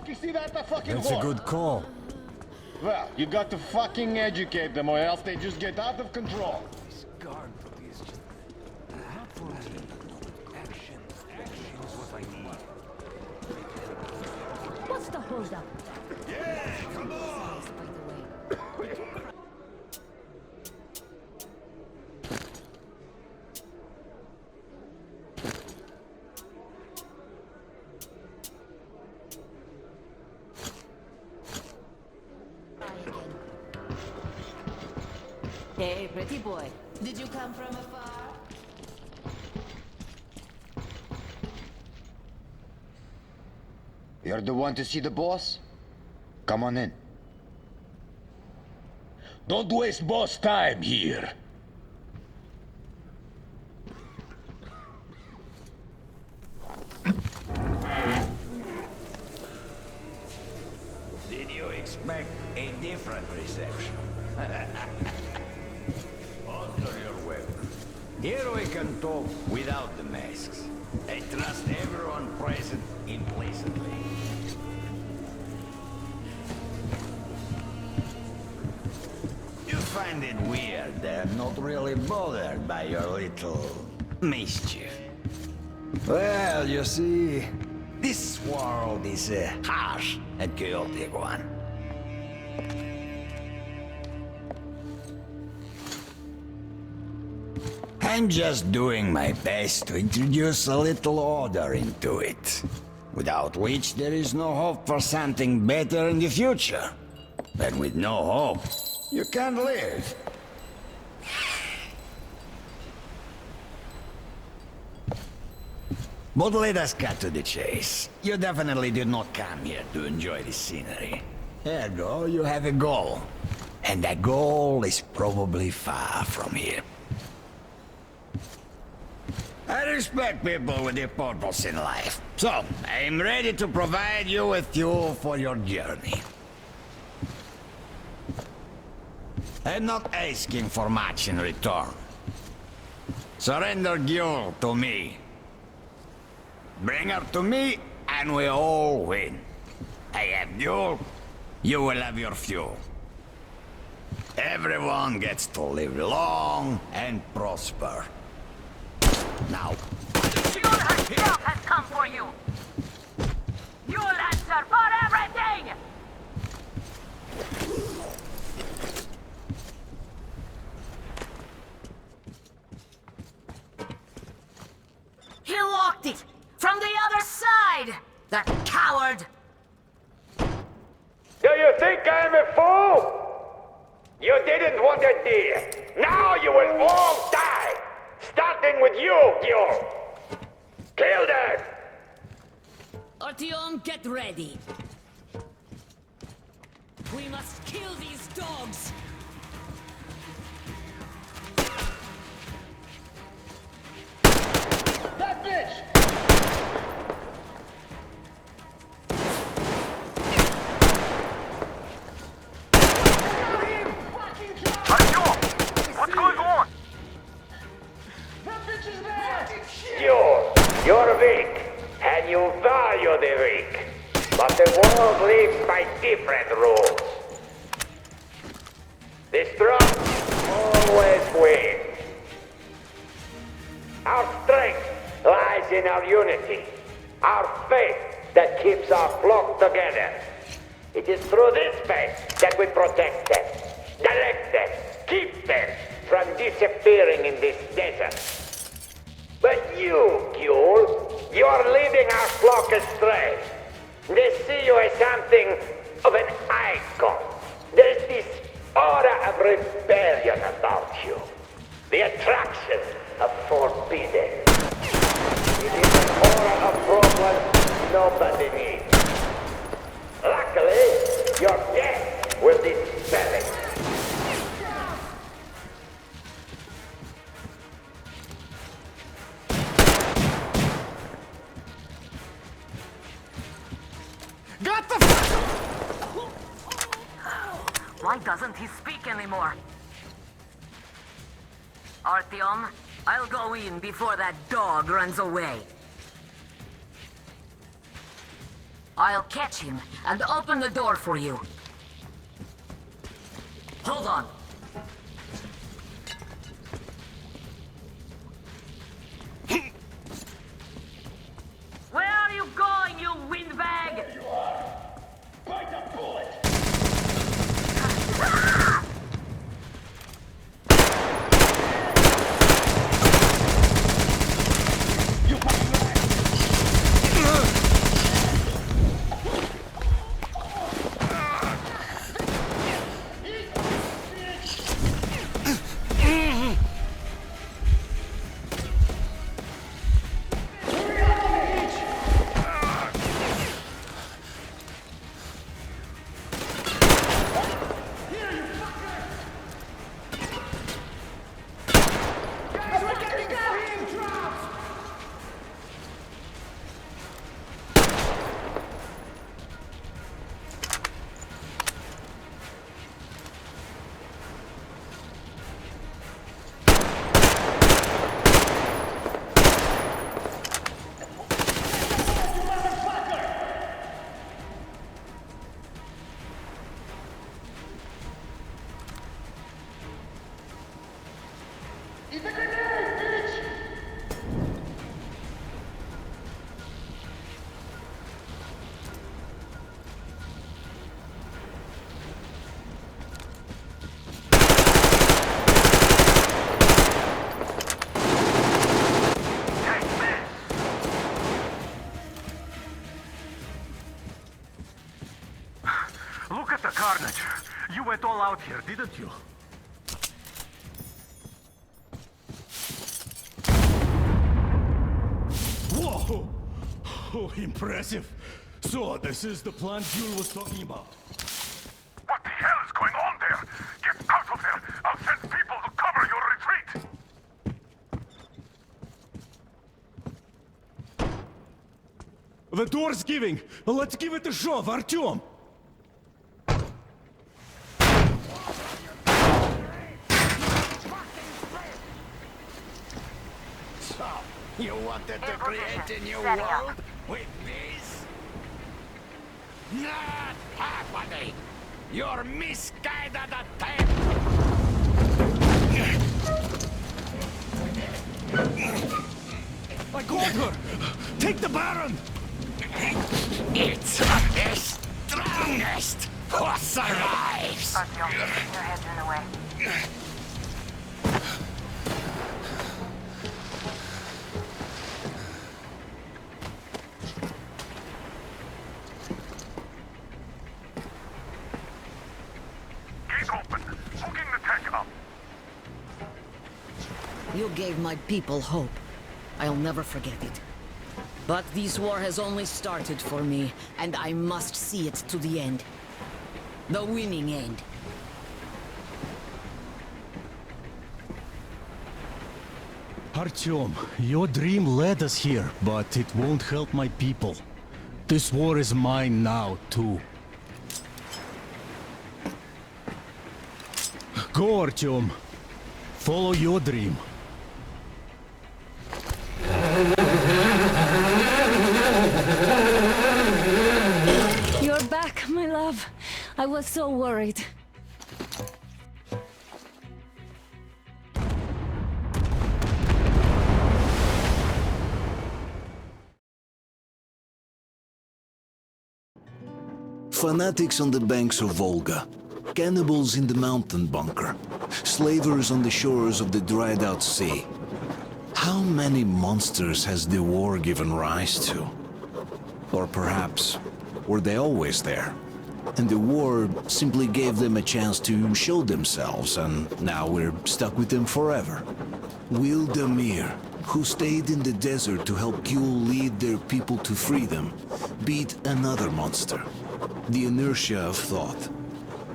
You see that? The fucking That's a whore. good call. Well, you got to fucking educate them or else they just get out of control. This guard book is just not for me. Action. Action is what I need. What's the holdup? Yeah, come on! By the way. Hey, pretty boy. Did you come from afar? You're the one to see the boss? Come on in. Don't waste boss time here. Did you expect a different reception? Under your weapon. Here we can talk without the masks. I trust everyone present implicitly. You find it weird that I'm not really bothered by your little mischief. Well, you see, this world is a harsh and chaotic one. I'm just doing my best to introduce a little order into it, without which there is no hope for something better in the future. And with no hope, you can't live. But let us cut to the chase. You definitely did not come here to enjoy the scenery. Ergo, you have a goal. And that goal is probably far from here. I respect people with a purpose in life. So, I'm ready to provide you with fuel for your journey. I'm not asking for much in return. Surrender Gyul to me. Bring her to me, and we all win. I have Gyul, you will have your fuel. Everyone gets to live long and prosper. Now. Your herself has come for you! You'll answer for everything! He locked it! From the other side! The coward! Do you think I'm a fool? You didn't want a deal. Now you will all die! Starting with you, Gyul! Kill them! Artyom, get ready! We must kill these dogs! That bitch! What's going on? That bitch is there! You're weak, and you value the weak. But the world lives by different rules. The strong always win. Our strength lies in our unity, our faith that keeps our flock together. It is through this faith that we protect them, direct them, keep them from disappearing in this desert. But you, Gyul, you are leading our flock astray. They see you as something of an icon. There's this aura of rebellion about you. The attraction of forbidden. It is an aura of problems nobody needs. Luckily, your death will dispel it. Got the Why doesn't he speak anymore? Artyom, I'll go in before that dog runs away. I'll catch him and open the door for you. Hold on. Where are you going, you windbag? There you are. Bite the bullet. You fucking rat. Guys, we're getting fleeing drops! Eat the grenade, bitch! Look at the carnage. You went all out here, didn't you? Whoa! Oh, impressive. So, this is the plant Jules was talking about. What the hell is going on there? Get out of there! I'll send people to cover your retreat! The door's giving. Let's give it a shove, Artyom. So, you wanted to In create position. a new Setting up. world with this? Not happening! Your misguided attempt! I got her! Take the Baron! It's the strongest who survives! Artyom, your head's in the way. Gate open. Hooking the tank up. You gave my people hope. I'll never forget it. But this war has only started for me, and I must see it to the end. The winning end. Artyom, your dream led us here, but it won't help my people. This war is mine now, too. Go, Artyom. Follow your dream. You're back, my love. I was so worried. Fanatics on the banks of Volga, cannibals in the mountain bunker, slavers on the shores of the dried-out sea. How many monsters has the war given rise to? Or perhaps, were they always there? And the war simply gave them a chance to show themselves, and now we're stuck with them forever. Will Damir, who stayed in the desert to help Gyul lead their people to freedom, beat another monster. The inertia of thought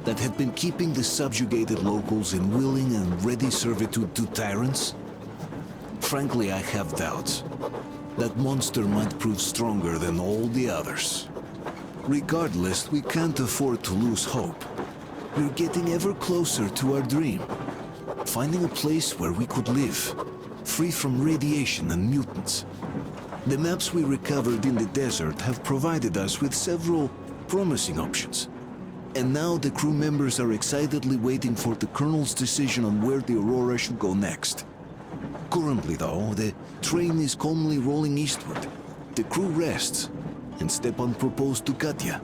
that had been keeping the subjugated locals in willing and ready servitude to tyrants? Frankly, I have doubts. That monster might prove stronger than all the others. Regardless, we can't afford to lose hope. We're getting ever closer to our dream. Finding a place where we could live, free from radiation and mutants. The maps we recovered in the desert have provided us with several promising options. And now the crew members are excitedly waiting for the Colonel's decision on where the Aurora should go next. Currently, though, the train is calmly rolling eastward. The crew rests, and Stepan proposed to Katya.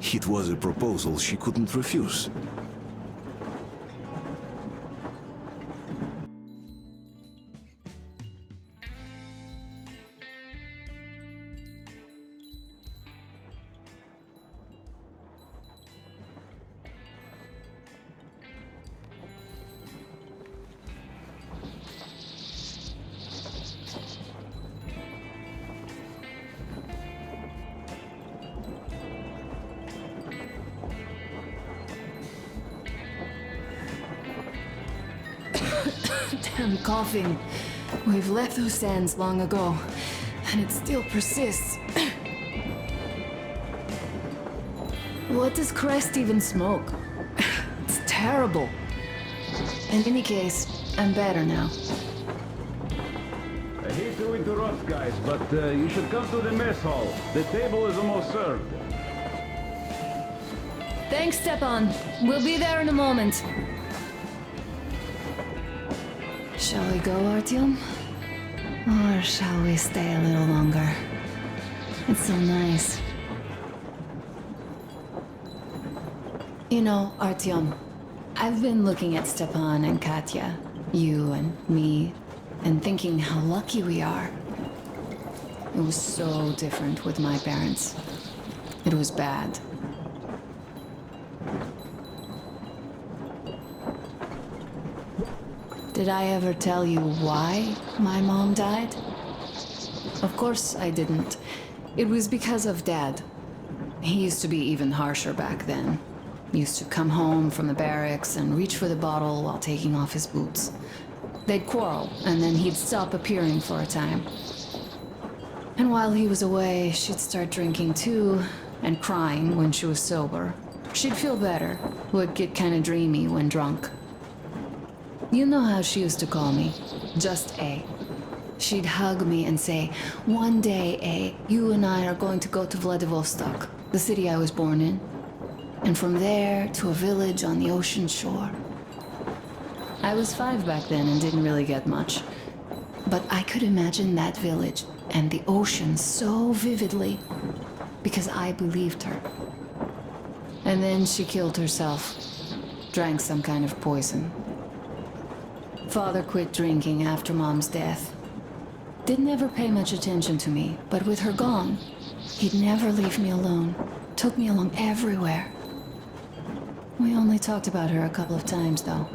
It was a proposal she couldn't refuse. Damn coughing. We've left those sands long ago, and it still persists. What does Crest even smoke? It's terrible. In any case, I'm better now. I hate to interrupt, guys, but you should come to the mess hall. The table is almost served. Thanks, Stepan. We'll be there in a moment. Shall we go, Artyom? Or shall we stay a little longer? It's so nice. You know, Artyom, I've been looking at Stepan and Katya, you and me, and thinking how lucky we are. It was so different with my parents. It was bad. Did I ever tell you why my mom died? Of course I didn't. It was because of Dad. He used to be even harsher back then. He used to come home from the barracks and reach for the bottle while taking off his boots. They'd quarrel, and then he'd stop appearing for a time. And while he was away, she'd start drinking too, and crying when she was sober. She'd feel better, would get kinda dreamy when drunk. You know how she used to call me? Just A. She'd hug me and say, "One day, A, you and I are going to go to Vladivostok, the city I was born in. And from there to a village on the ocean shore." I was 5 back then and didn't really get much. But I could imagine that village and the ocean so vividly because I believed her. And then she killed herself, drank some kind of poison. Father quit drinking after Mom's death. Didn't ever pay much attention to me, but with her gone, he'd never leave me alone. Took me along everywhere. We only talked about her a couple of times, though.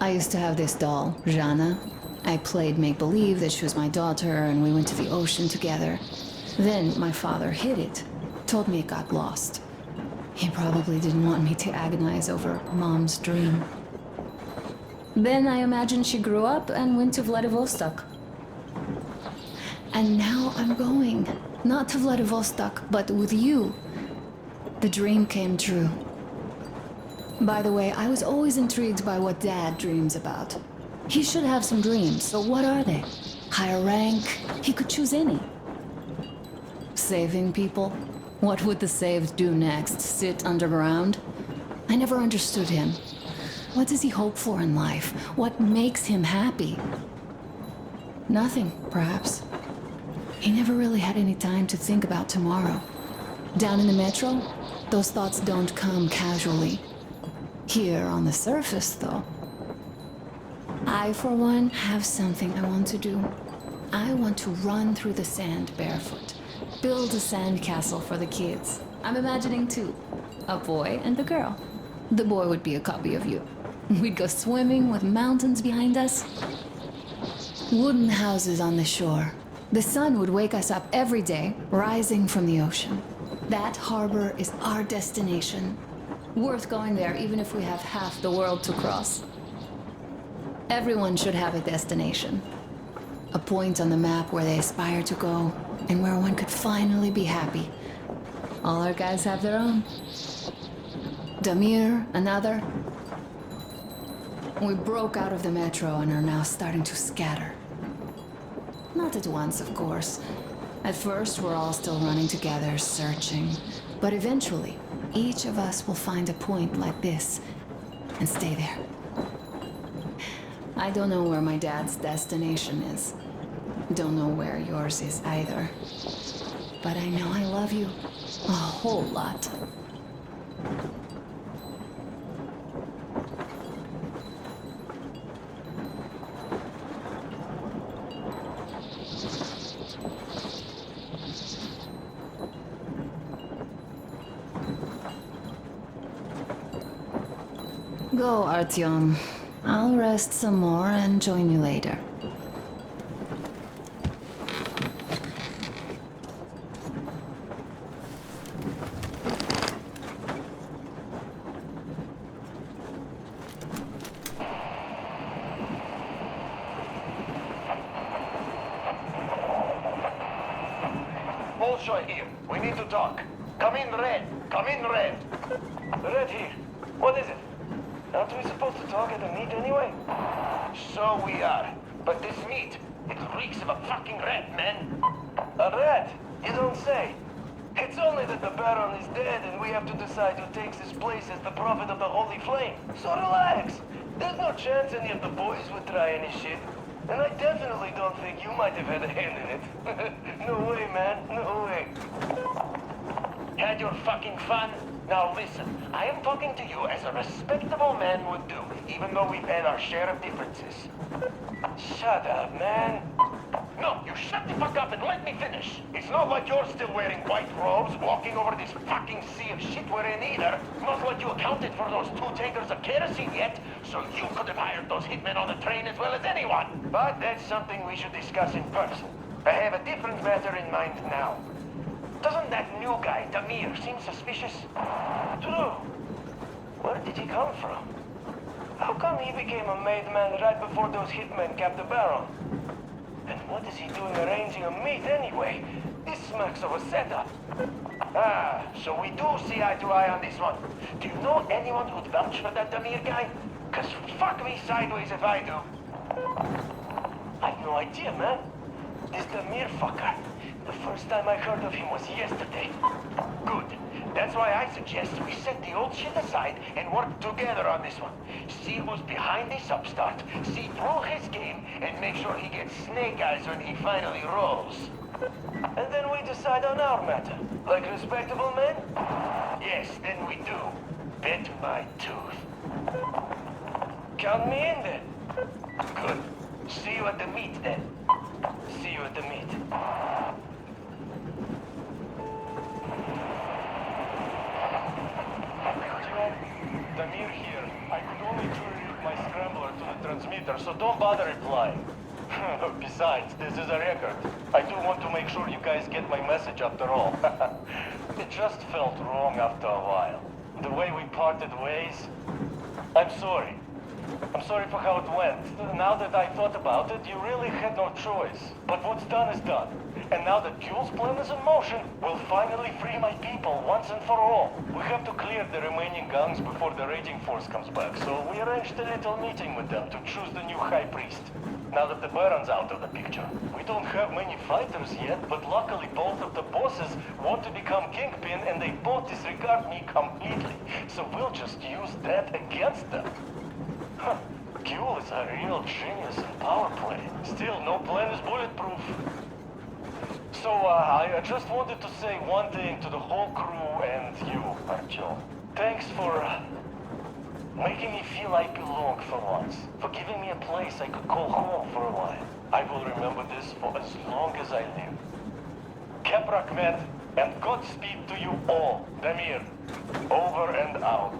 I used to have this doll, Jana. I played make-believe that she was my daughter, and we went to the ocean together. Then my father hid it, told me it got lost. He probably didn't want me to agonize over Mom's dream. Then I imagine she grew up and went to Vladivostok. And now I'm going. Not to Vladivostok, but with you. The dream came true. By the way, I was always intrigued by what Dad dreams about. He should have some dreams, but what are they? Higher rank? He could choose any. Saving people? What would the saved do next? Sit underground? I never understood him. What does he hope for in life? What makes him happy? Nothing, perhaps. He never really had any time to think about tomorrow. Down in the metro, those thoughts don't come casually. Here on the surface, though. I, for one, have something I want to do. I want to run through the sand barefoot. Build a sand castle for the kids. I'm imagining two. A boy and a girl. The boy would be a copy of you. We'd go swimming with mountains behind us. Wooden houses on the shore. The sun would wake us up every day, rising from the ocean. That harbor is our destination. Worth going there even if we have half the world to cross. Everyone should have a destination. A point on the map where they aspire to go, and where one could finally be happy. All our guys have their own. Damir, another. We broke out of the metro and are now starting to scatter. Not at once, of course. At first, we're all still running together, searching. But eventually, each of us will find a point like this and stay there. I don't know where my dad's destination is. Don't know where yours is either. But I know I love you a whole lot. Go, Artyom. I'll rest some more and join you later. Bolshoi here. We need to talk. Come in, Red. Come in, Red. Red here. What is it? Aren't we supposed to talk at the meet anyway? So we are. But this meet, it reeks of a fucking rat, man. A rat? You don't say. It's only that the Baron is dead and we have to decide who takes his place as the Prophet of the Holy Flame. So relax. There's no chance any of the boys would try any shit. And I definitely don't think you might have had a hand in it. No way, man. No way. Had your fucking fun? Now listen, I am talking to you as a respectable man would do, even though we've had our share of differences. Shut up, man. No, you shut the fuck up and let me finish. It's not like you're still wearing white robes, walking over this fucking sea of shit we're in either. Not like you accounted for those 2 tankers of kerosene yet, so you could have hired those hitmen on the train as well as anyone. But that's something we should discuss in person. I have a different matter in mind now. Doesn't that new guy, Damir, seem suspicious? True. Where did he come from? How come he became a made man right before those hitmen capped the Baron? And what is he doing arranging a meet anyway? This smacks of a setup. Ah, so we do see eye to eye on this one. Do you know anyone who'd vouch for that Damir guy? 'Cause fuck me sideways if I do. I've no idea, man. This Damir fucker. The first time I heard of him was yesterday. Good. That's why I suggest we set the old shit aside and work together on this one. See who's behind this upstart, see through his game, and make sure he gets snake eyes when he finally rolls. And then we decide on our matter. Like respectable men? Yes, then we do. Bet my tooth. Count me in then. Good. See you at the meet then. See you at the meet. Damir here. I could only reroute my scrambler to the transmitter, so don't bother replying. Besides, this is a record. I do want to make sure you guys get my message after all. It just felt wrong after a while. The way we parted ways. I'm sorry. I'm sorry for how it went. Now that I thought about it, you really had no choice. But what's done is done. And now that Jules' plan is in motion, we'll finally free my people once and for all. We have to clear the remaining gangs before the raiding force comes back, so we arranged a little meeting with them to choose the new high priest. Now that the Baron's out of the picture. We don't have many fighters yet, but luckily both of the bosses want to become kingpin and they both disregard me completely. So we'll just use that against them. Huh. Gule is a real genius in power play. Still, no plan is bulletproof. So, I just wanted to say one thing to the whole crew and you, Artyom. Thanks for making me feel I belong for once. For giving me a place I could call home for a while. I will remember this for as long as I live. Keprak, man, and Godspeed to you all. Damir, over and out.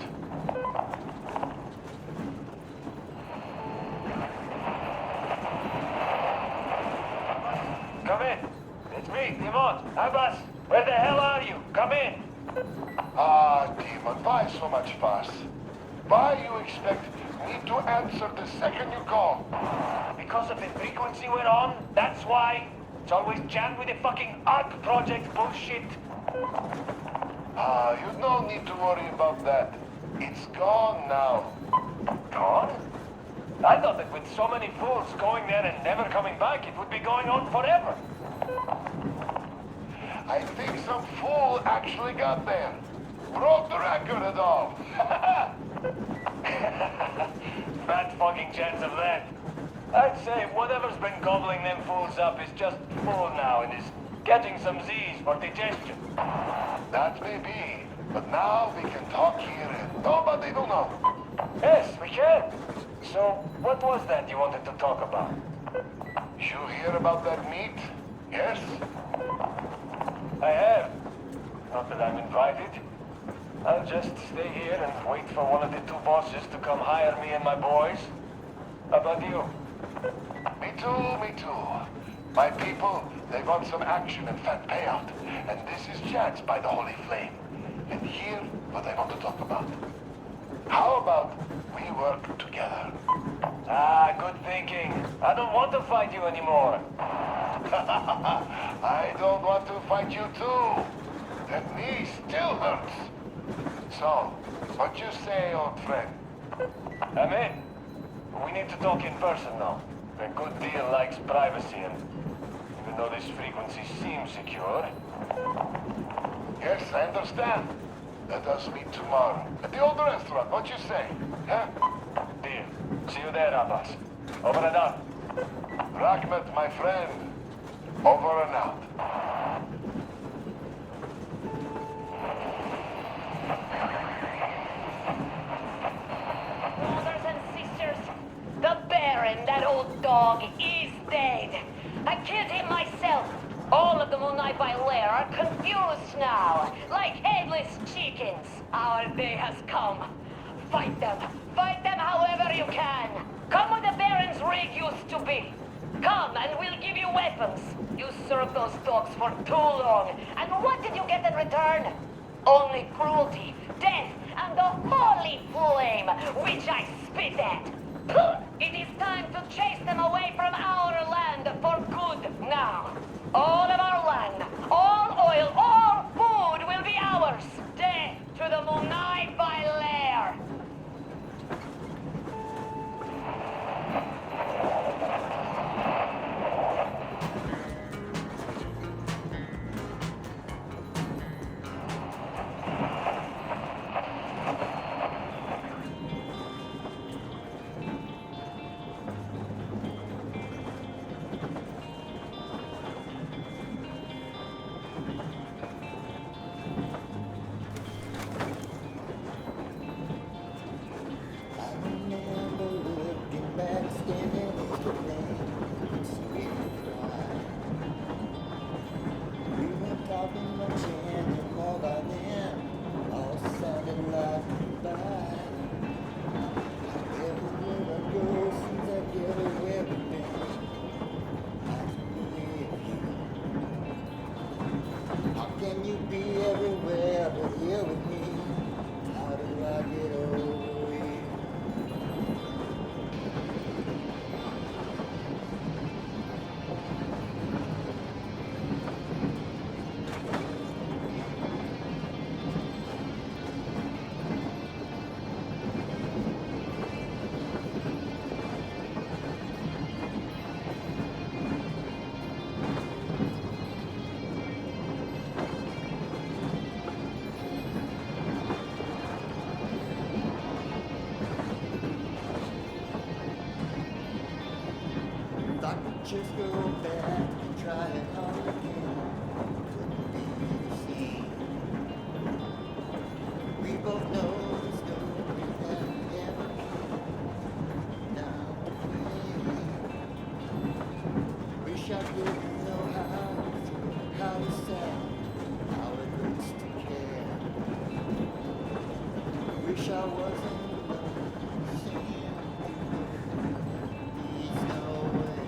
Come in. It's me, Timon. Abbas, where the hell are you? Come in. Ah, Demon, why so much fuss? Why you expect me to answer the second you call? Because of the frequency we're on, that's why. It's always jammed with the fucking ARC project bullshit. Ah, you don't need to worry about that. It's gone now. Gone? I thought that with so many fools going there and never coming back, it would be going on forever. I think some fool actually got there. Broke the record and all. Bad fucking chance of that. I'd say whatever's been gobbling them fools up is just full now and is getting some Z's for digestion. That may be, but now we can talk here and nobody will know. Yes, we can. So, what was that you wanted to talk about? You hear about that meet? Yes? I have. Not that I'm invited. I'll just stay here and wait for one of the two bosses to come hire me and my boys. How about you? Me too, me too. My people, they want some action and fat payout. And this is Chance by the Holy Flame. And here, what I want to talk about. How about we work together? Ah, good thinking. I don't want to fight you anymore. I don't want to fight you too. That knee still hurts. So, what you say, old friend? I'm in. We need to talk in person now. A good deal likes privacy, and even though this frequency seems secure... Yes, I understand. Let us meet tomorrow. At the old restaurant, what you say? Huh? Deal. See you there, Abbas. Over and out. Rachmat, my friend. Over and out. Brothers and sisters, the Baron, that old dog, is dead. I killed him myself. All of the Moonlight by Lair are confused now, like headless chickens. Our day has come. Fight them. Fight them however you can. Come where the Baron's rig used to be. Come and we'll give you weapons. You served those dogs for too long. And what did you get in return? Only cruelty, death, and the holy flame, which I spit at. It is time to chase them away from our land for good now. All of our land, all oil, all food will be ours. Death to the Moonai by Lair. Just go back and try it all again. Couldn't be the same. We both know the story that never came down to play. Wish I didn't know how to sound, how it hurts to care. Wish I wasn't seeing these no way.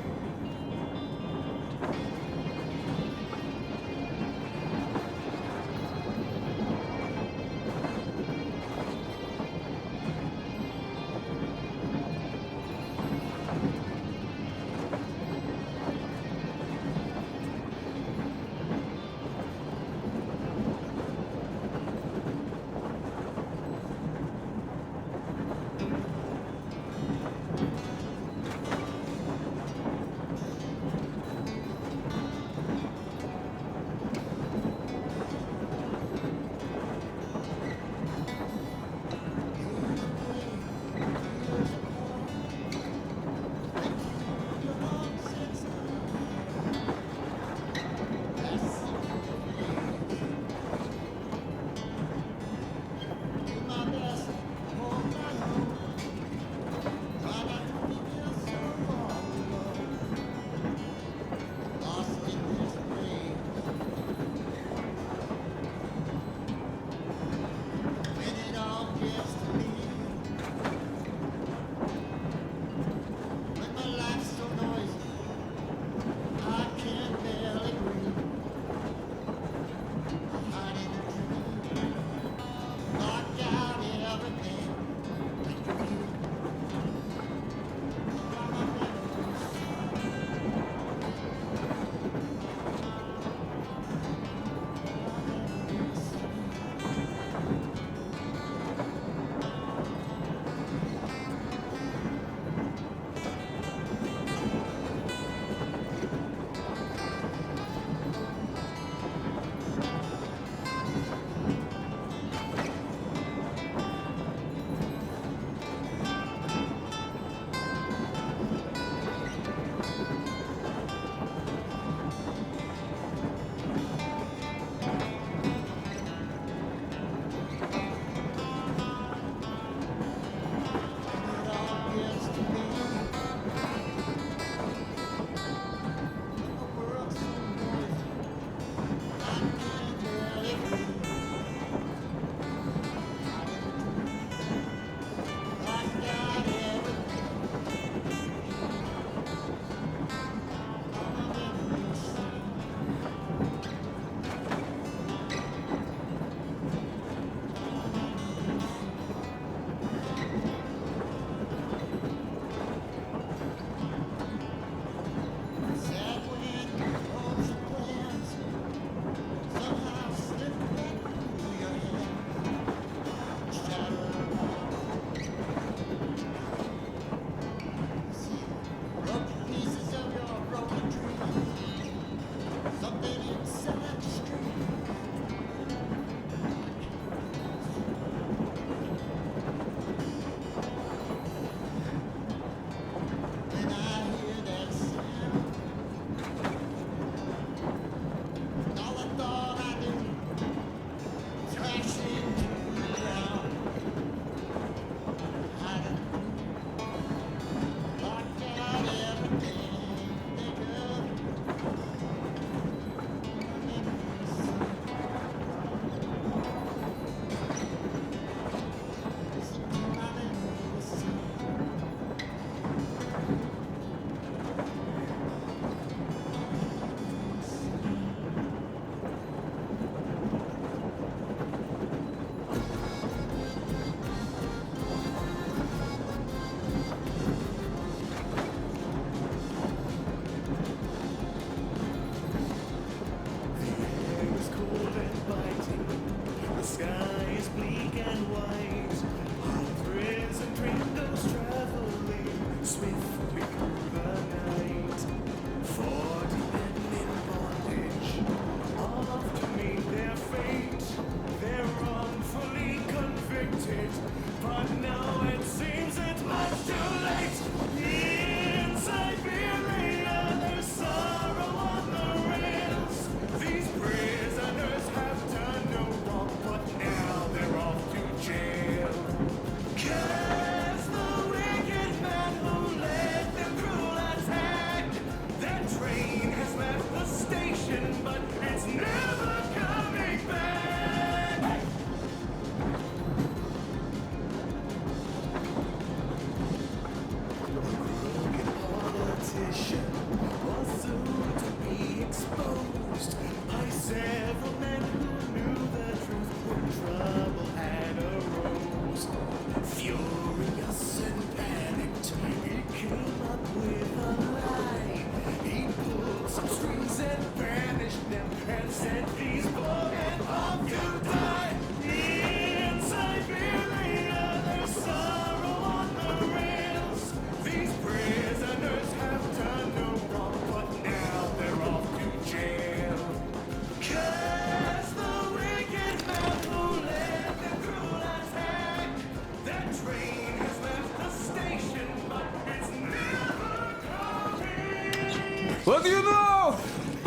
What do you know?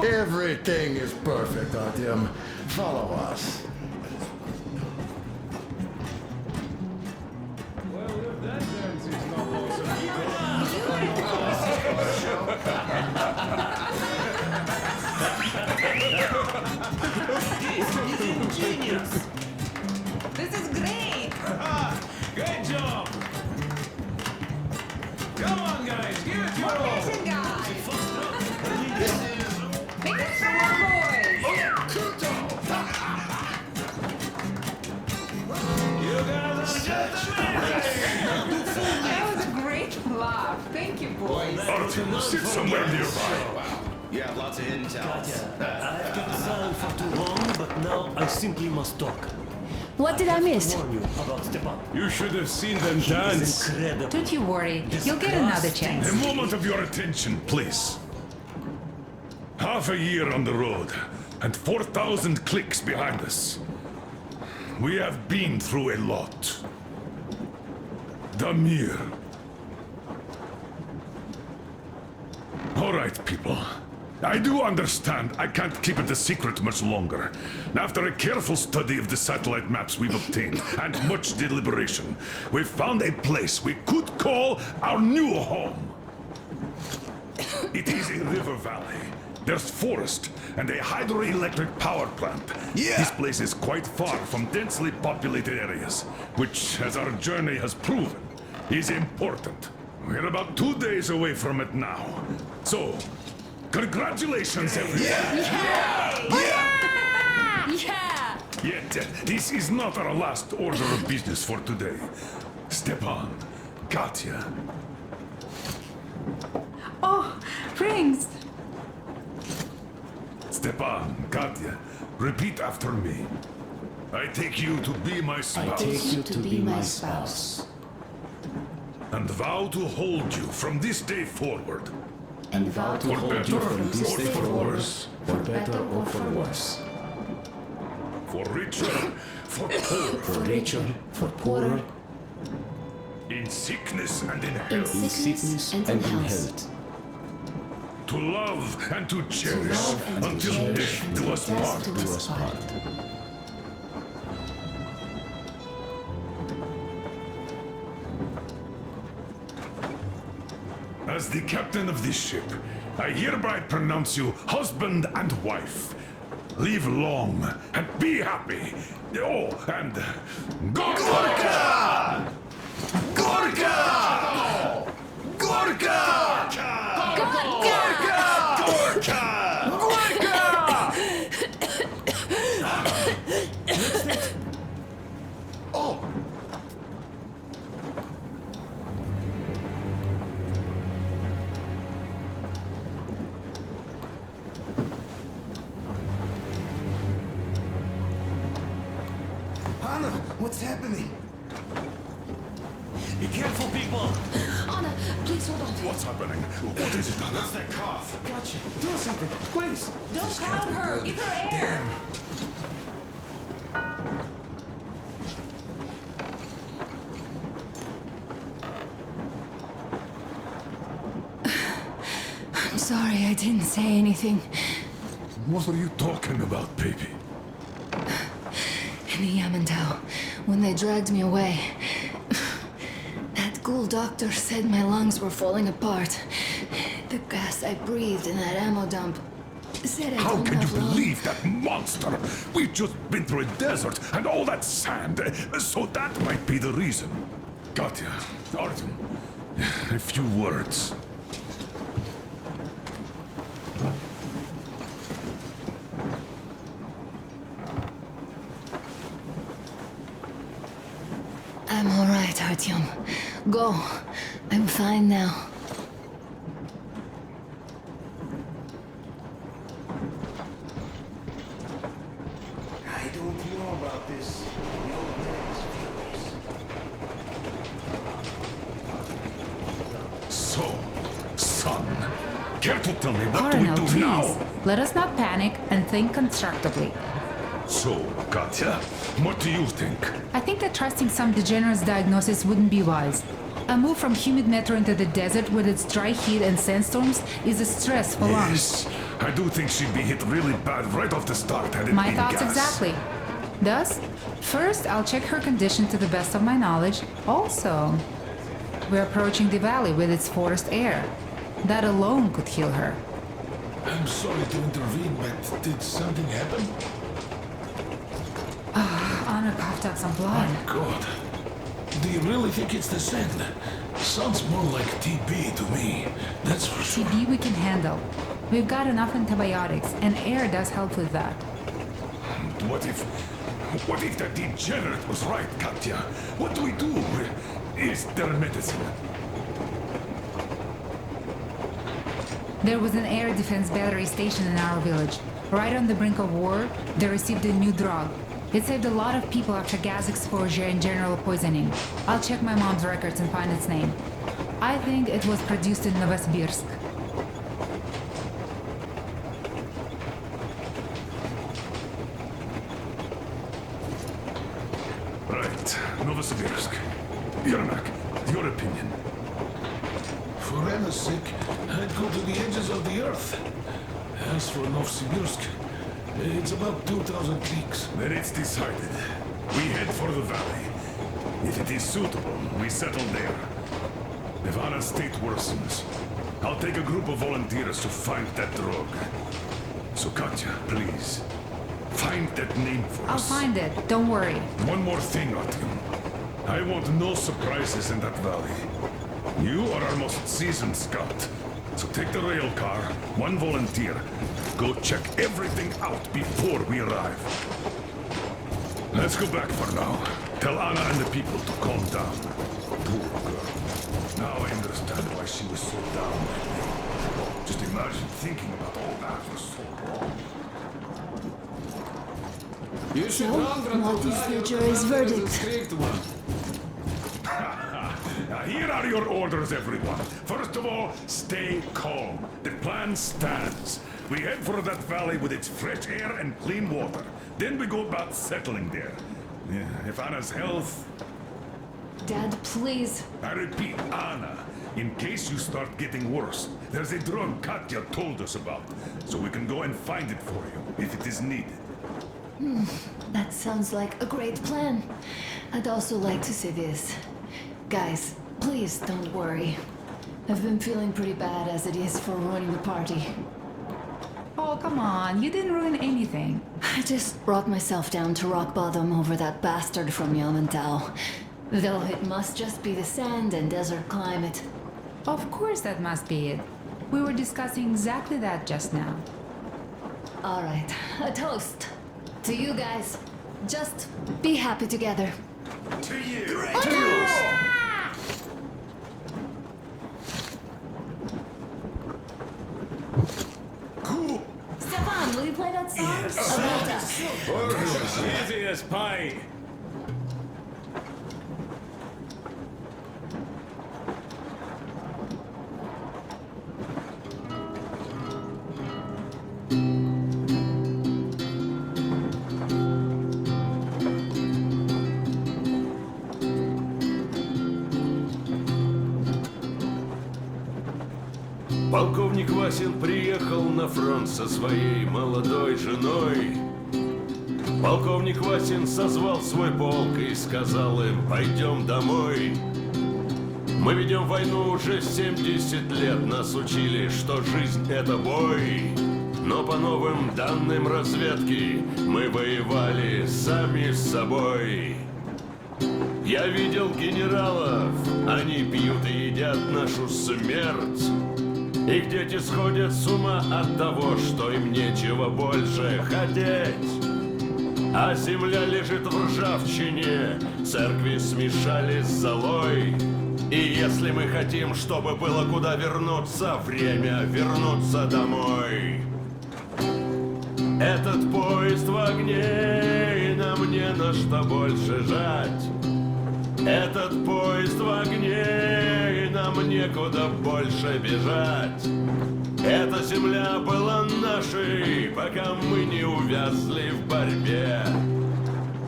Everything is perfect, Artyom. Follow us. This is great! Great job! Come on, guys, give it your all! Listen, guys! Make it some boys! You guys are gentlemen! That was a great laugh. Thank you, boys. Artyom, sit somewhere nearby. You have lots of hidden talents. I've kept silent for too long, but now I simply must talk. What did I miss? Warn you about Stepan. You should have seen them He dance. is incredible. Don't you worry. You'll get another chance. A moment of your attention, please. Half a year on the road, and 4,000 clicks behind us. We have been through a lot. Damir. All right, people. I do understand I can't keep it a secret much longer. After a careful study of the satellite maps we've obtained, and much deliberation, we've found a place we could call our new home. It is a river valley. There's forest and a hydroelectric power plant. Yeah. This place is quite far from densely populated areas, which, as our journey has proven, is important. We're about 2 days away from it now. So, congratulations, everyone. Yet, this is not our last order of business for today. Stepan, Katya. Oh, Prince! Stepan, Katya, repeat after me. I take you to be my spouse. I take you to be my spouse. And vow to hold you from this day forward. And vow to For hold better you from this or day for forward, worse. for better or for worse. For richer, for poorer. For richer, for poorer, In sickness and in in health. sickness and in health. To love and to cherish love and to until cherish death do us until part. death do us part. As the captain of this ship, I hereby pronounce you husband and wife. Live long and be happy. Oh, and Gorka! Gorka! Gorka! Oh! Anna, what's happening? Be careful, people! Anna, please hold on. What's happening? What is it, Anna? What's that cough? Gotcha. Do something, please. Don't crowd her! Give her air! I'm sorry I didn't say anything. What are you talking about, baby? In the Yamantau, when they dragged me away, that ghoul doctor said my lungs were falling apart. The gas I breathed in that ammo dump said I How don't can you have long. believe that monster? We've just been through a desert and all that sand, so that might be the reason. Katya, Artyom, a few words. I'm all right, Artyom. Go. I'm fine now. I don't know about this. The old man is furious. So, son, care to tell me what Colonel, do we do please. now? Let us not panic and think constructively. So, Katya, what do you think? I think that trusting some degenerate's diagnosis wouldn't be wise. A move from humid metro into the desert with its dry heat and sandstorms is a stress for lungs. Yes, I do think she'd be hit really bad right off the start had it My been thoughts gas. exactly. Thus, first I'll check her condition to the best of my knowledge. Also, we're approaching the valley with its forest air. That alone could heal her. I'm sorry to intervene, but did something happen? Anna coughed out some blood. My God. Do you really think it's the sand? Sounds more like TB to me. That's for sure. TB we can handle. We've got enough antibiotics, and air does help with that. What if that degenerate was right, Katya? What do we do? Is there medicine? There was an air defense battery station in our village. Right on the brink of war, they received a new drug. It saved a lot of people after gas exposure and general poisoning. I'll check my mom's records and find its name. I think it was produced in Novosibirsk. Right, Novosibirsk. Yermak, your opinion. For Anna's sake, I'd go to the edges of the earth. As for Novosibirsk, it's about 2,000 leagues. Then it's decided. We head for the valley. If it is suitable, we settle there. If Anna's state worsens, I'll take a group of volunteers to find that drug. So Katya, please, find that name for I'll us. find it, don't worry. One more thing, Artyom. I want no surprises in that valley. You are our most seasoned scout. So take the rail car, one volunteer. Go check everything out before we arrive. Let's go back for now. Tell Anna and the people to calm down. Poor girl. Now I understand why she was so down that day. Just imagine thinking about all that for so long. So, what is the jury's verdict? Now, here are your orders, everyone. First of all, stay calm. The plan stands. We head for that valley with its fresh air and clean water. Then we go about settling there. If Anna's health... Dad, please. I repeat, Anna, in case you start getting worse, there's a drug Katya told us about, so we can go and find it for you, if it is needed. That sounds like a great plan. I'd also like to say this. Guys, please don't worry. I've been feeling pretty bad as it is for ruining the party. Oh, come on, you didn't ruin anything. I just brought myself down to rock bottom over that bastard from Yamantau. Though it must just be the sand and desert climate. Of course that must be it. We were discussing exactly that just now. All right, a toast. To you guys. Just be happy together. To you! Cool. Stefan, will you play that song? Yes. Easy as pie. Полковник Васин приехал на фронт со своей молодой женой. Полковник Васин созвал свой полк и сказал им: пойдем домой. Мы ведем войну уже 70 лет, нас учили, что жизнь это бой. Но по новым данным разведки мы воевали сами с собой. Я видел генералов, они пьют и едят нашу смерть. Их дети сходят с ума от того, что им нечего больше хотеть. А земля лежит в ржавчине, церкви смешались с золой. И если мы хотим, чтобы было куда вернуться, время вернуться домой. Этот поезд в огне, и нам не на что больше жать. Этот поезд в огне, и нам некуда больше бежать. Эта земля была нашей, пока мы не увязли в борьбе.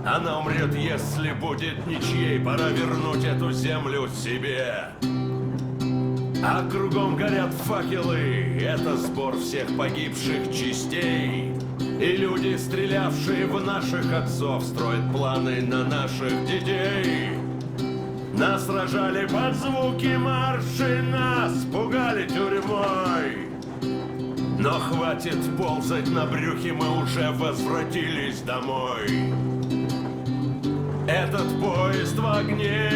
Она умрет, если будет ничьей. Пора вернуть эту землю себе. А кругом горят факелы. Это сбор всех погибших частей. И люди, стрелявшие в наших отцов, строят планы на наших детей. Нас сражали под звуки марши, нас пугали тюрьмой. Но хватит ползать на брюхе, мы уже возвратились домой. Этот поезд в огне,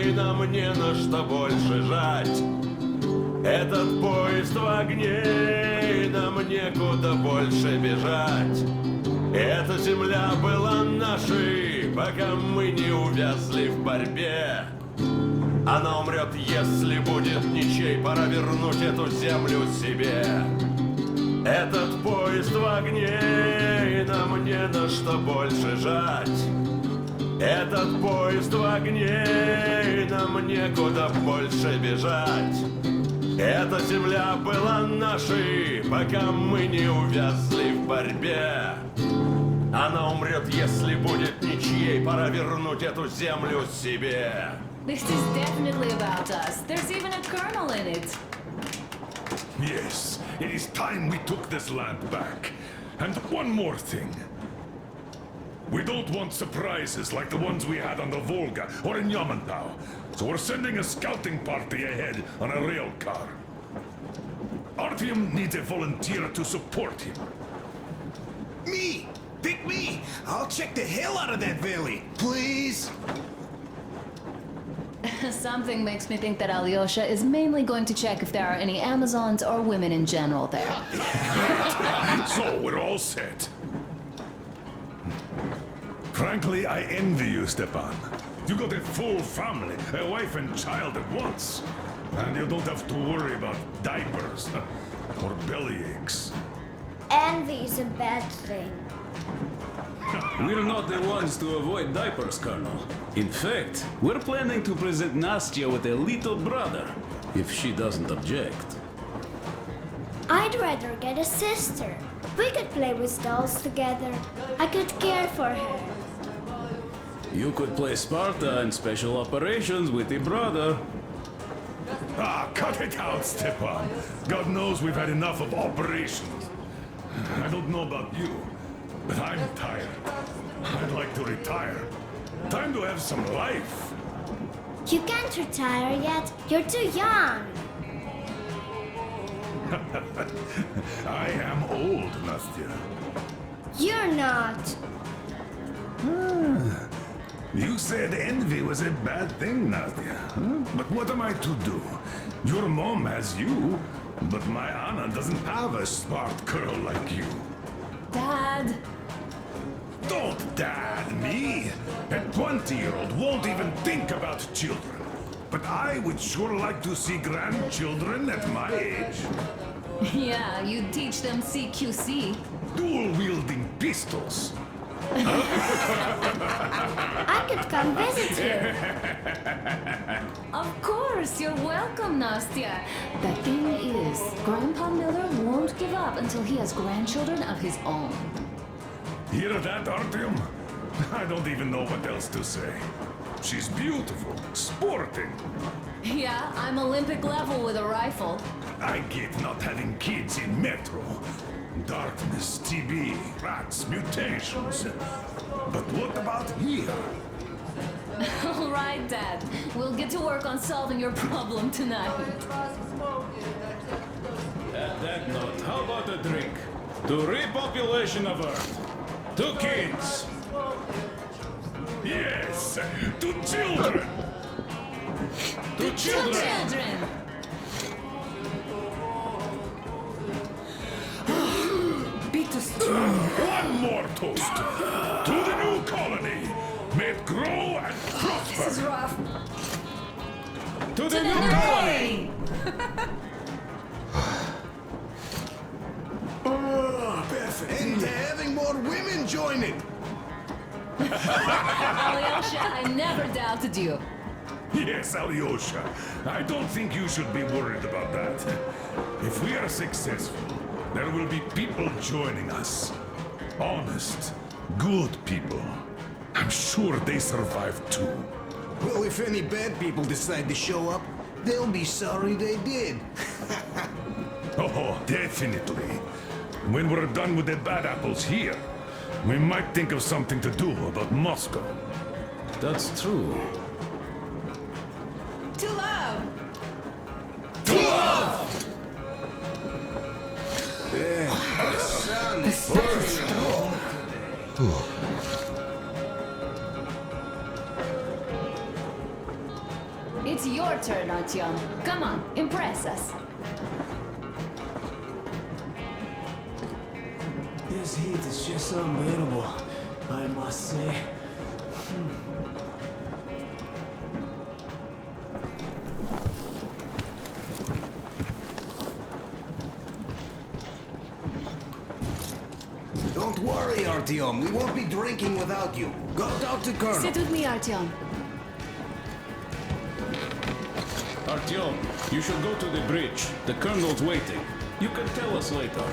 и нам не на что больше жать. Этот поезд в огне, и нам некуда больше бежать. Эта земля была нашей, пока мы не увязли в борьбе. Она умрет, если будет ничей. Пора вернуть эту землю себе. Этот поезд в огне, и нам не на что больше жать. Этот поезд в огне, и нам некуда больше бежать. Эта земля была нашей, пока мы не увязли в борьбе. Она умрет, если будет ничьей. Пора вернуть эту землю себе. This is definitely about us. There's even a colonel in it. Yes, it is time we took this land back. And one more thing. We don't want surprises like the ones we had on the Volga or in Yamantau. So we're sending a scouting party ahead on a rail car. Artyom needs a volunteer to support him. Me! Pick me! I'll check the hell out of that valley. Please? Something makes me think that Alyosha is mainly going to check if there are any Amazons or women in general there. So we're all set. Frankly, I envy you, Stepan. You got a full family, a wife and child at once. And you don't have to worry about diapers or bellyaches. Envy is a bad thing. We're not the ones to avoid diapers, Colonel. In fact, we're planning to present Nastya with a little brother, if she doesn't object. I'd rather get a sister. We could play with dolls together. I could care for her. You could play Sparta and special operations with your brother. Ah, cut it out, Stepan. God knows we've had enough of operations. I don't know about you, but I'm tired. I'd like to retire. Time to have some life. You can't retire yet. You're too young. I am old, Nastya. You're not. You said envy was a bad thing, Nastya. But what am I to do? Your mom has you, but my Anna doesn't have a smart girl like you. Dad! Don't dad me! A 20-year-old won't even think about children. But I would sure like to see grandchildren at my age. Yeah, you teach them CQC. Dual-wielding pistols. I could come visit you. Of course, you're welcome, Nastya. The thing is, Grandpa Miller won't give up until he has grandchildren of his own. Hear that, Artyom? I don't even know what else to say. She's beautiful, sporting. Yeah, I'm Olympic level with a rifle. I get not having kids in Metro. Darkness, TB, rats, mutations. But what about here? All right, Dad. We'll get to work on solving your problem tonight. At that note, how about a drink? To repopulation of Earth. To kids. Yes, to children. To children. Be too strong. One more toast. To the new colony. May it grow and prosper. This is rough. To the new colony. Oh, perfect. And having more women join it. Alyosha, I never doubted you. Yes, Alyosha. I don't think you should be worried about that. If we are successful, there will be people joining us. Honest, good people. I'm sure they survived too. Well, if any bad people decide to show up, they'll be sorry they did. Oh, definitely. When we're done with the bad apples here, we might think of something to do about Moscow. That's true. To love! To love! The stuff is strong. It's your turn, Artyom. Come on, impress us. This heat is just unbearable, I must say. Don't worry, Artyom. We won't be drinking without you. Go talk to Colonel. Sit with me, Artyom. Artyom, you should go to the bridge. The colonel's waiting. You can tell us later.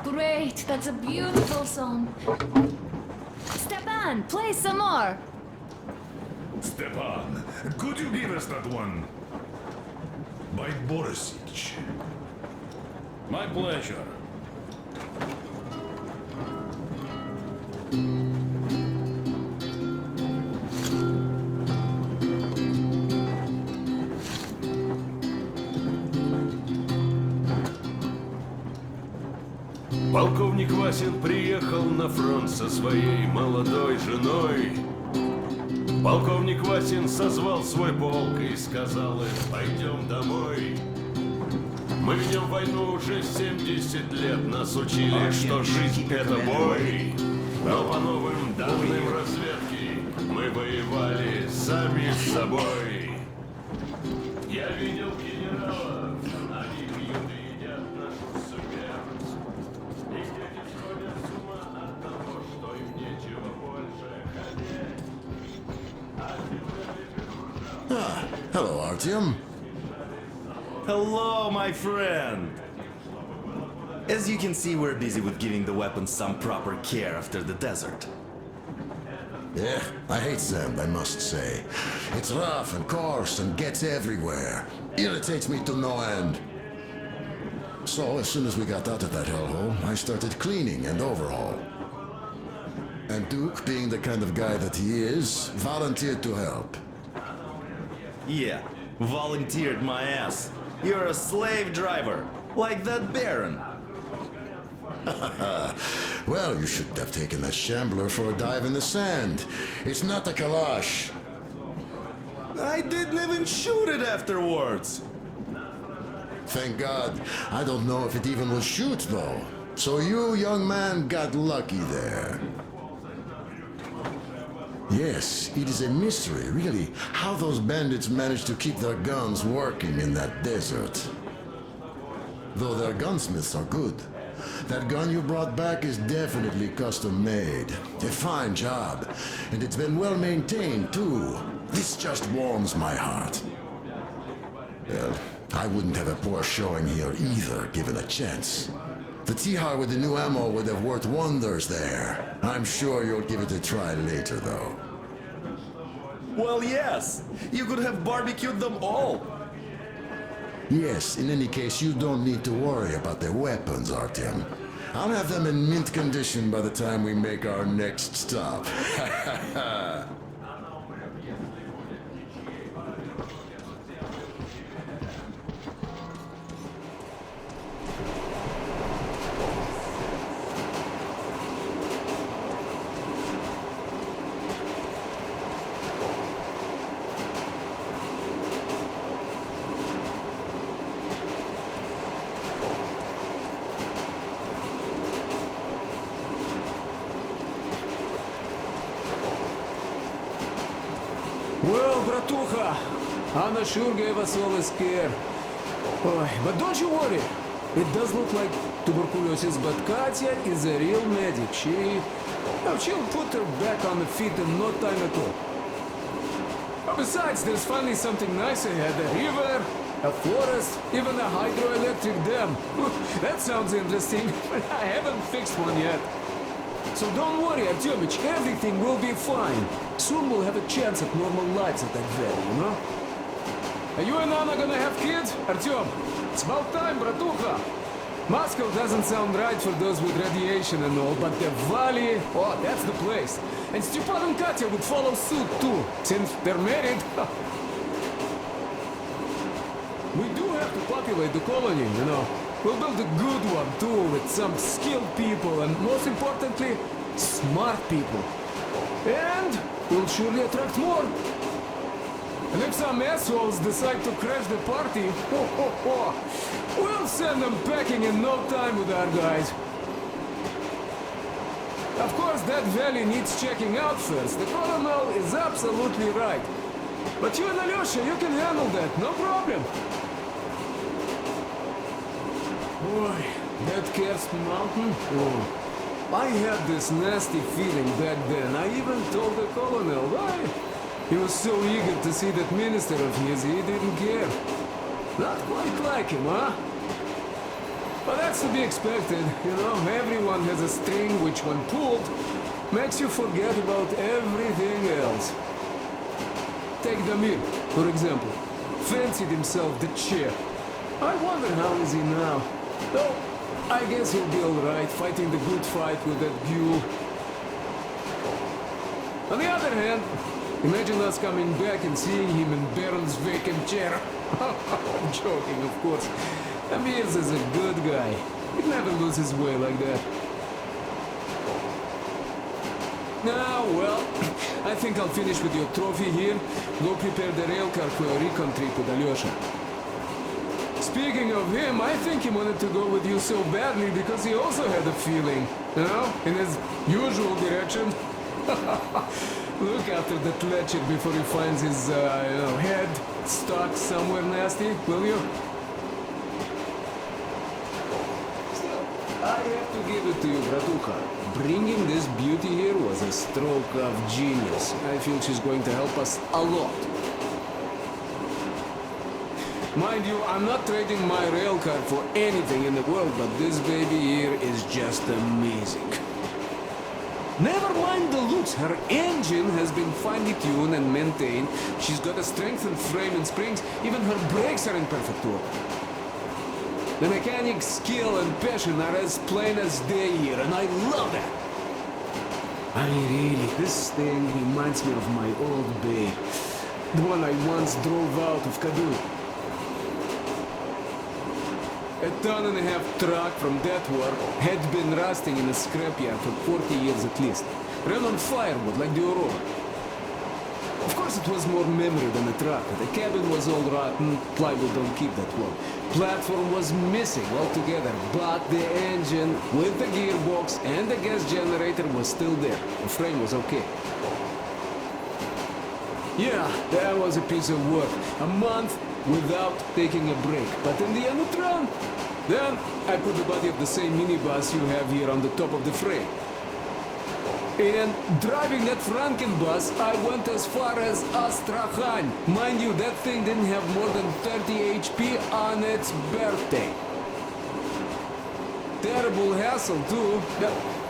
Great, that's a beautiful song. Stepan, play some more. Stepan, could you give us that one? By Borisich. My pleasure. Полковник Васин приехал на фронт со своей молодой женой. Полковник Васин созвал свой полк и сказал им: пойдем домой. Мы ведем войну уже 70 лет, нас учили, что жизнь это бой. Но по новым данным разведки мы воевали сами с собой. Я видел генералов, они пьют и едят нашу смерть. И дети сходят с ума от того, что им нечего больше хотеть. Hello, Artyom. Hello, my friend. As you can see, we're busy with giving the weapons some proper care after the desert. Yeah, I hate sand, I must say. It's rough and coarse and gets everywhere. Irritates me to no end. So, as soon as we got out of that hellhole, I started cleaning and overhaul. And Duke, being the kind of guy that he is, volunteered to help. Yeah, volunteered my ass. You're a slave driver, like that Baron. Well, you shouldn't have taken that shambler for a dive in the sand. It's not a Kalash. I didn't even shoot it afterwards. Thank God. I don't know if it even will shoot, though. So you, young man, got lucky there. Yes, it is a mystery, really, how those bandits managed to keep their guns working in that desert. Though their gunsmiths are good. That gun you brought back is definitely custom-made. A fine job. And it's been well maintained, too. This just warms my heart. Well, I wouldn't have a poor showing here either, given a chance. The Tihar with the new ammo would have worked wonders there. I'm sure you'll give it a try later, though. Well, yes. You could have barbecued them all. Yes, in any case, you don't need to worry about their weapons, Artyom. I'll have them in mint condition by the time we make our next stop. Well, bratucha, Anna sure gave us all a scare. Oh, but don't you worry. It does look like tuberculosis, but Katya is a real medic. She'll put her back on the feet in no time at all. Besides, there's finally something nice ahead. A river, a forest, even a hydroelectric dam. That sounds interesting, but I haven't fixed one yet. So don't worry, Artyomich, everything will be fine. Soon we'll have a chance at normal lives at that valley, you know? Are you and Anna gonna have kids, Artyom? It's about time, bratucha. Moscow doesn't sound right for those with radiation and all, but the valley, oh, that's the place. And Stepan and Katya would follow suit too, since they're married. We do have to populate the colony, you know. We'll build a good one too, with some skilled people and, most importantly, smart people. And we'll surely attract more. And if some assholes decide to crash the party, we'll send them packing in no time with our guys. Of course, that valley needs checking out first. The colonel is absolutely right. But you and Alyosha, you can handle that, no problem. Boy, that Kerst mountain? Oh. I had this nasty feeling back then. I even told the colonel why. He was so eager to see that minister of his, he didn't care. Not quite like him, huh? But that's to be expected, you know. Everyone has a string which, when pulled, makes you forget about everything else. Take Damir, for example. Fancied himself the chair. I wonder how is he now. Though, I guess he'll be alright, fighting the good fight with that Ghoul. On the other hand, imagine us coming back and seeing him in Baron's vacant chair. I'm joking, of course. Amirs is a good guy. He'd never lose his way like that. Now, well, I think I'll finish with your trophy here. Go prepare the railcar for a recon trip with Alyosha. Speaking of him, I think he wanted to go with you so badly because he also had a feeling, you know, in his usual direction. Look after that Ledger before he finds his, head stuck somewhere nasty, will you? Still, I have to give it to you, bratucha. Bringing this beauty here was a stroke of genius. I feel she's going to help us a lot. Mind you, I'm not trading my railcar for anything in the world, but this baby here is just amazing. Never mind the looks, her engine has been finely tuned and maintained. She's got a strengthened frame and springs, even her brakes are in perfect order. The mechanic's skill and passion are as plain as day here, and I love that. I mean, really, this thing reminds me of my old bay. The one I once drove out of Kaduna. A ton-and-a-half truck from that war had been rusting in a scrapyard for 40 years at least. Ran on firewood like the Aurora. Of course it was more memory than a truck. The cabin was all rotten, plywood don't keep that long. Platform was missing altogether, but the engine with the gearbox and the gas generator was still there. The frame was okay. Yeah, that was a piece of work. A month without taking a break. But in the end it ran. Then I put the body of the same minibus you have here on the top of the frame. And driving that Franken bus, I went as far as Astrakhan. Mind you, that thing didn't have more than 30 HP on its birthday. Terrible hassle too.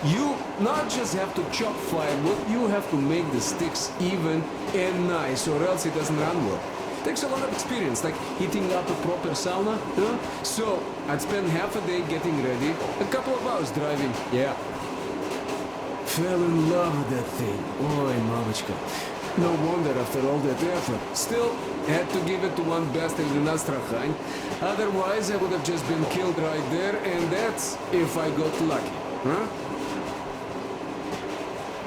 You not just have to chop firewood, you have to make the sticks even and nice, or else it doesn't run well. Takes a lot of experience, like heating up a proper sauna, huh? So, I'd spend half a day getting ready, a couple of hours driving, yeah. Fell in love with that thing. Oi, mamichka. No wonder after all that effort. Still, had to give it to one bastard in Astrakhan. Otherwise, I would have just been killed right there, and that's if I got lucky, huh?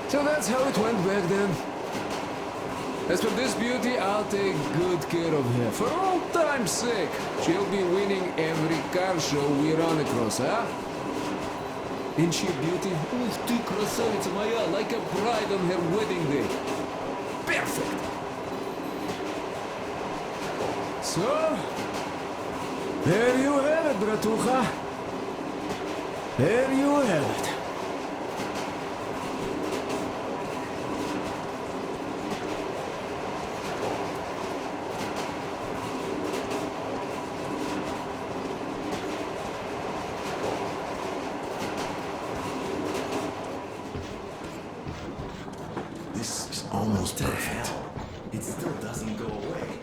So that's how it went back then. As for this beauty, I'll take good care of her. For old time's sake, she'll be winning every car show we run across, huh? Ain't she a beauty? Ух ты, красавица моя, like a bride on her wedding day. Perfect! So, there you have it, bratucha. There you have it. This is almost perfect. It still doesn't go away.